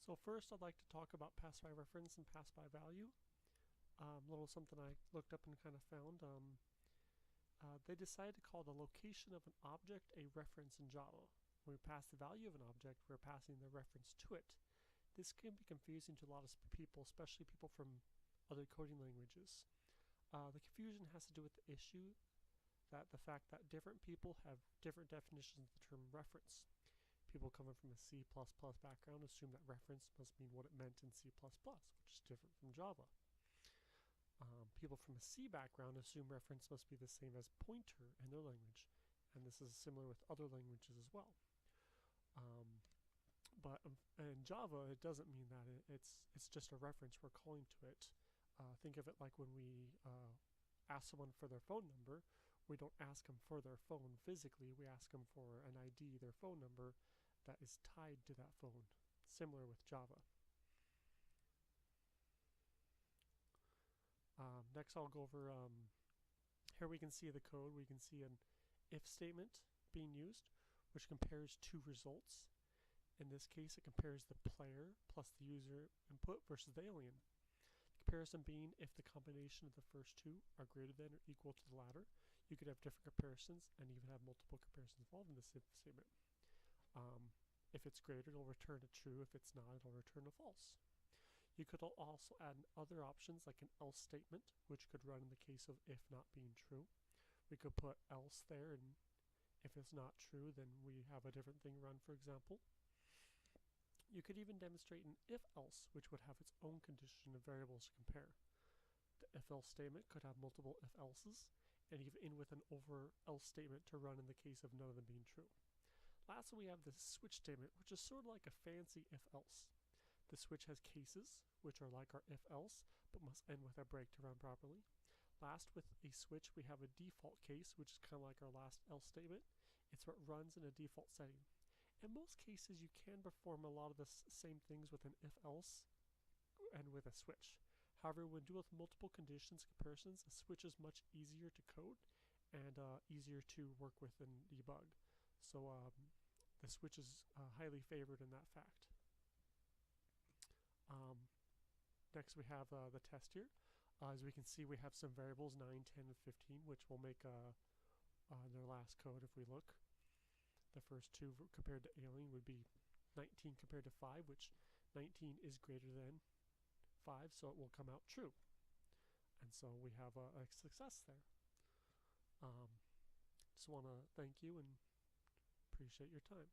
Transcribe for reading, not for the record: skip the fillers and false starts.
So first I'd like to talk about pass by reference and pass by value. Little something I looked up and kind of found. They decided to call the location of an object a reference in Java. When we pass the value of an object, we're passing the reference to it. This can be confusing to a lot of people, especially people from other coding languages. The confusion has to do with the issue that the fact that different people have different definitions of the term reference. People coming from a C++ background assume that reference must mean what it meant in C++, which is different from Java. People from a C background assume reference must be the same as pointer in their language, and this is similar with other languages as well. But in Java, it doesn't mean that. It's just a reference. We're calling to it. Think of it like when we ask someone for their phone number. We don't ask them for their phone physically. We ask them for an ID, their phone number, that is tied to that phone. Similar with Java. Next, I'll go over. Here we can see the code. We can see an if statement being used, which compares two results. In this case, it compares the player plus the user input versus the alien. The comparison being if the combination of the first two are greater than or equal to the latter. You could have different comparisons and even have multiple comparisons involved in this if statement. If it's greater, it'll return a true. If it's not, it'll return a false. You could also add other options like an else statement, which could run in the case of if not being true. We could put else there, and if it's not true, then we have a different thing run, for example. You could even demonstrate an if-else, which would have its own condition of variables to compare. The if-else statement could have multiple if-elses, and even in with an over-else statement to run in the case of none of them being true. Lastly, we have the switch statement, which is sort of like a fancy if-else. The switch has cases, which are like our if-else, but must end with a break to run properly. Last, with a switch, we have a default case, which is kind of like our last else statement. It's what runs in a default setting. In most cases, you can perform a lot of the same things with an if-else and with a switch. However, when dealing with multiple conditions comparisons, a switch is much easier to code and easier to work with and debug. So the switch is highly favored in that fact. Next, we have the test here. As we can see, we have some variables 9, 10, and 15, which will make their last code if we look. The first two compared to alien would be 19 compared to 5, which 19 is greater than 5, so it will come out true. And so we have a success there. Just want to thank you and appreciate your time.